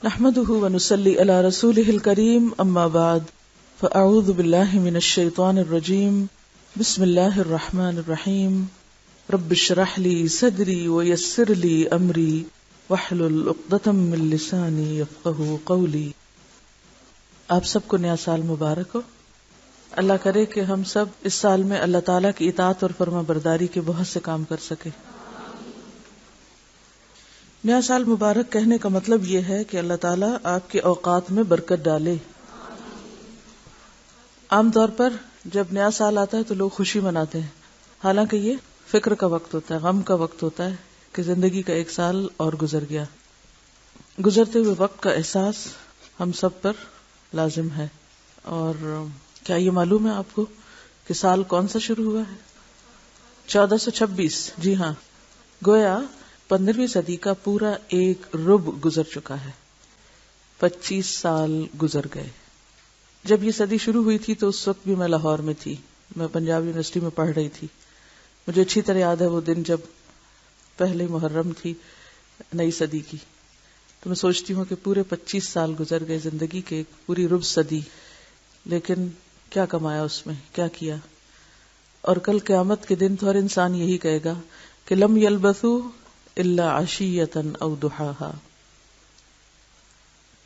نحمده ونصلي على رسوله الكريم اما بعد فاعوذ بالله من الشيطان الرجيم بسم الله الرحمن الرحيم رب اشرح لي صدري ويسر لي امري واحلل عقدة من لساني يفقهوا قولي۔ آپ سب کو نیا سال مبارک ہو۔ اللہ کرے کہ ہم سب اس سال میں اللہ تعالیٰ کی اطاعت اور فرما برداری کے بہت سے کام کر سکیں۔ نیا سال مبارک کہنے کا مطلب یہ ہے کہ اللہ تعالیٰ آپ کے اوقات میں برکت ڈالے۔ عام طور پر جب نیا سال آتا ہے تو لوگ خوشی مناتے ہیں، حالانکہ یہ فکر کا وقت ہوتا ہے، غم کا وقت ہوتا ہے کہ زندگی کا ایک سال اور گزر گیا۔ گزرتے ہوئے وقت کا احساس ہم سب پر لازم ہے۔ اور کیا یہ معلوم ہے آپ کو کہ سال کون سا شروع ہوا ہے؟ 1426۔ جی ہاں، گویا 15ویں صدی کا پورا ایک ربع گزر چکا ہے۔ 25 سال گزر گئے۔ جب یہ صدی شروع ہوئی تھی تو اس وقت بھی میں لاہور میں تھی، میں پنجاب یونیورسٹی میں پڑھ رہی تھی۔ مجھے اچھی طرح یاد ہے وہ دن جب پہلے محرم تھی نئی صدی کی، تو میں سوچتی ہوں کہ پورے 25 سال گزر گئے زندگی کے، ایک پوری ربع صدی، لیکن کیا کمایا اس میں، کیا کیا؟ اور کل قیامت کے دن تو ہر انسان یہی کہے گا کہ لم یلبثوا الا عشیۃ او ضحاھا،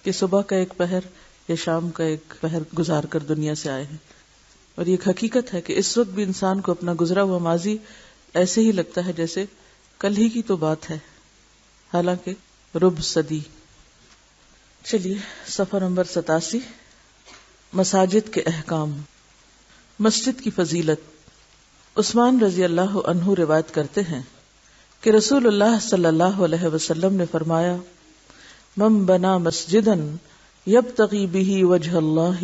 کہ صبح کا ایک پہر یا شام کا ایک پہر گزار کر دنیا سے آئے ہیں۔ اور یہ ایک حقیقت ہے کہ اس وقت بھی انسان کو اپنا گزرا ہوا ماضی ایسے ہی لگتا ہے جیسے کل ہی کی تو بات ہے، حالانکہ ربع صدی۔ چلیے صفحہ نمبر 87، مساجد کے احکام۔ مسجد کی فضیلت۔ عثمان رضی اللہ عنہ روایت کرتے ہیں کہ رسول اللہ صلی اللہ علیہ وسلم نے فرمایا، من بنا مسجدا یبتغی بہ وجہ اللہ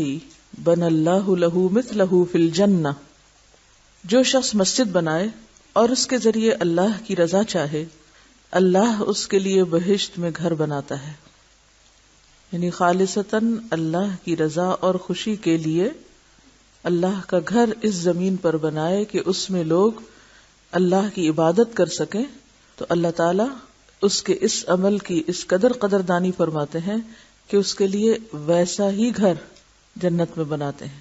بنى اللہ لہ مثلہ فی الجنہ، جو شخص مسجد بنائے اور اس کے ذریعے اللہ کی رضا چاہے، اللہ اس کے لیے بہشت میں گھر بناتا ہے۔ یعنی خالصتاً اللہ کی رضا اور خوشی کے لیے اللہ کا گھر اس زمین پر بنائے کہ اس میں لوگ اللہ کی عبادت کر سکیں، تو اللہ تعالیٰ اس کے اس عمل کی اس قدردانی فرماتے ہیں کہ اس کے لیے ویسا ہی گھر جنت میں بناتے ہیں۔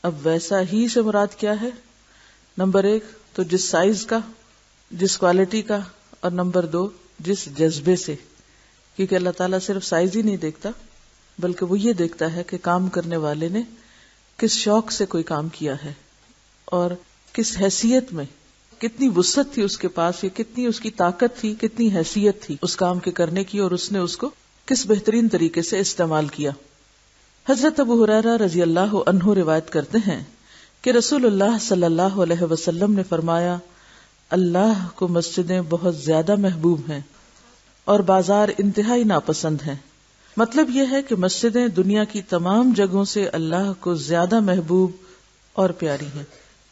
اب ویسا ہی سے مراد کیا ہے؟ نمبر 1 تو جس سائز کا، جس کوالٹی کا، اور نمبر 2 جس جذبے سے، کیونکہ اللہ تعالیٰ صرف سائز ہی نہیں دیکھتا بلکہ وہ یہ دیکھتا ہے کہ کام کرنے والے نے کس شوق سے کوئی کام کیا ہے اور کس حیثیت میں، کتنی وسعت تھی اس کے پاس، یا کتنی اس کی طاقت تھی، کتنی حیثیت تھی اس کام کے کرنے کی، اور اس نے اس کو کس بہترین طریقے سے استعمال کیا۔ حضرت ابو ہریرہ رضی اللہ عنہ روایت کرتے ہیں کہ رسول اللہ صلی اللہ علیہ وسلم نے فرمایا، اللہ کو مسجدیں بہت زیادہ محبوب ہیں اور بازار انتہائی ناپسند ہیں۔ مطلب یہ ہے کہ مسجدیں دنیا کی تمام جگہوں سے اللہ کو زیادہ محبوب اور پیاری ہیں۔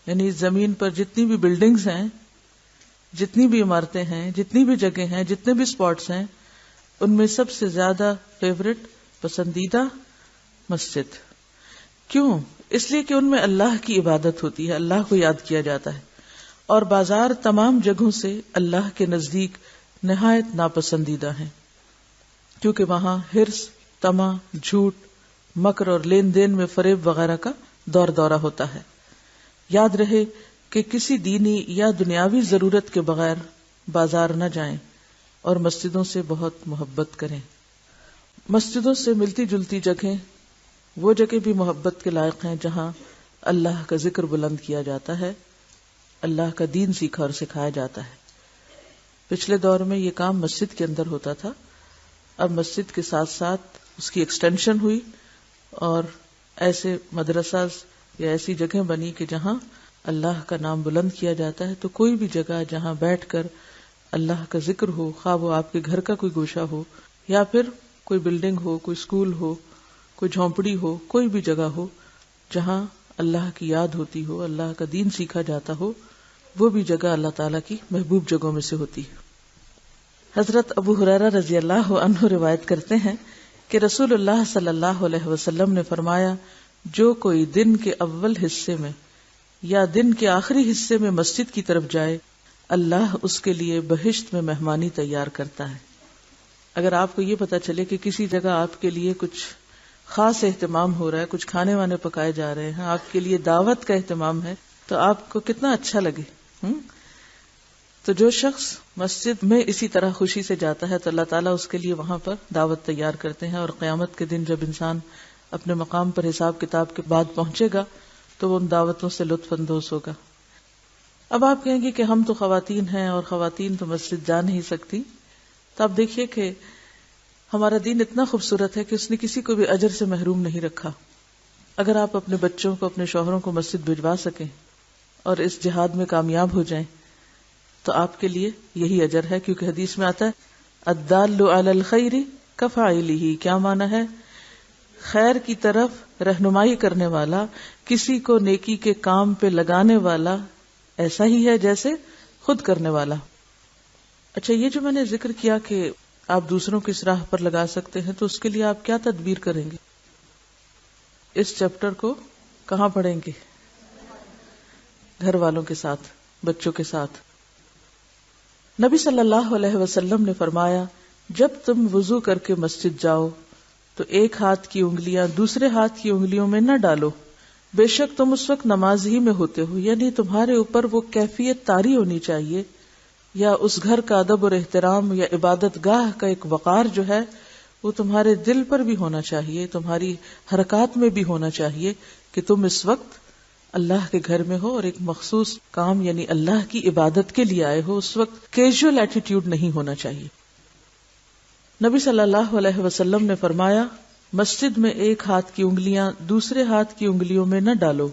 یعنی زمین پر جتنی بھی بلڈنگز ہیں، جتنی بھی عمارتیں ہیں، جتنی بھی جگہ ہیں، جتنے بھی سپاٹس ہیں، ان میں سب سے زیادہ فیورٹ، پسندیدہ مسجد۔ کیوں؟ اس لیے کہ ان میں اللہ کی عبادت ہوتی ہے، اللہ کو یاد کیا جاتا ہے۔ اور بازار تمام جگہوں سے اللہ کے نزدیک نہایت ناپسندیدہ ہیں، کیونکہ وہاں حرص، طمع، جھوٹ، مکر اور لین دین میں فریب وغیرہ کا دور دورہ ہوتا ہے۔ یاد رہے کہ کسی دینی یا دنیاوی ضرورت کے بغیر بازار نہ جائیں اور مسجدوں سے بہت محبت کریں۔ مسجدوں سے ملتی جلتی جگہیں وہ جگہ بھی محبت کے لائق ہیں جہاں اللہ کا ذکر بلند کیا جاتا ہے، اللہ کا دین سیکھا اور سکھایا جاتا ہے۔ پچھلے دور میں یہ کام مسجد کے اندر ہوتا تھا، اب مسجد کے ساتھ ساتھ اس کی ایکسٹینشن ہوئی اور ایسے مدرسہ یا ایسی جگہیں بنی کہ جہاں اللہ کا نام بلند کیا جاتا ہے۔ تو کوئی بھی جگہ جہاں بیٹھ کر اللہ کا ذکر ہو، خواہ وہ آپ کے گھر کا کوئی گوشہ ہو یا پھر کوئی بلڈنگ ہو، کوئی اسکول ہو، کوئی جھونپڑی ہو، کوئی بھی جگہ ہو جہاں اللہ کی یاد ہوتی ہو، اللہ کا دین سیکھا جاتا ہو، وہ بھی جگہ اللہ تعالیٰ کی محبوب جگہوں میں سے ہوتی ہے۔ حضرت ابو ہریرہ رضی اللہ عنہ روایت کرتے ہیں کہ رسول اللہ صلی اللہ علیہ وسلم نے فرمایا، جو کوئی دن کے اول حصے میں یا دن کے آخری حصے میں مسجد کی طرف جائے، اللہ اس کے لیے بہشت میں مہمانی تیار کرتا ہے۔ اگر آپ کو یہ پتا چلے کہ کسی جگہ آپ کے لیے کچھ خاص اہتمام ہو رہا ہے، کچھ کھانے وانے پکائے جا رہے ہیں، آپ کے لیے دعوت کا اہتمام ہے، تو آپ کو کتنا اچھا لگے. تو جو شخص مسجد میں اسی طرح خوشی سے جاتا ہے تو اللہ تعالیٰ اس کے لیے وہاں پر دعوت تیار کرتے ہیں، اور قیامت کے دن جب انسان اپنے مقام پر حساب کتاب کے بعد پہنچے گا تو وہ ان دعوتوں سے لطف اندوز ہوگا. اب آپ کہیں گے کہ ہم تو خواتین ہیں اور خواتین تو مسجد جا نہیں سکتی. تو آپ دیکھیے کہ ہمارا دین اتنا خوبصورت ہے کہ اس نے کسی کو بھی اجر سے محروم نہیں رکھا. اگر آپ اپنے بچوں کو، اپنے شوہروں کو مسجد بھجوا سکیں اور اس جہاد میں کامیاب ہو جائیں تو آپ کے لیے یہی اجر ہے، کیونکہ حدیث میں آتا ہے الدال علی الخیر کفاعلہ. کیا معنی ہے؟ خیر کی طرف رہنمائی کرنے والا، کسی کو نیکی کے کام پہ لگانے والا ایسا ہی ہے جیسے خود کرنے والا. اچھا، یہ جو میں نے ذکر کیا کہ آپ دوسروں کی اس راہ پر لگا سکتے ہیں، تو اس کے لیے آپ کیا تدبیر کریں گے؟ اس چیپٹر کو کہاں پڑھیں گے؟ گھر والوں کے ساتھ، بچوں کے ساتھ. نبی صلی اللہ علیہ وسلم نے فرمایا، جب تم وضو کر کے مسجد جاؤ تو ایک ہاتھ کی انگلیاں دوسرے ہاتھ کی انگلیوں میں نہ ڈالو، بے شک تم اس وقت نماز ہی میں ہوتے ہو. یعنی تمہارے اوپر وہ کیفیت طاری ہونی چاہیے، یا اس گھر کا ادب اور احترام یا عبادت گاہ کا ایک وقار جو ہے وہ تمہارے دل پر بھی ہونا چاہیے، تمہاری حرکات میں بھی ہونا چاہیے کہ تم اس وقت اللہ کے گھر میں ہو اور ایک مخصوص کام یعنی اللہ کی عبادت کے لیے آئے ہو. اس وقت کیجول ایٹیٹیوڈ نہیں ہونا چاہیے. نبی صلی اللہ علیہ وسلم نے فرمایا، مسجد میں ایک ہاتھ کی انگلیاں دوسرے ہاتھ کی انگلیوں میں نہ ڈالو،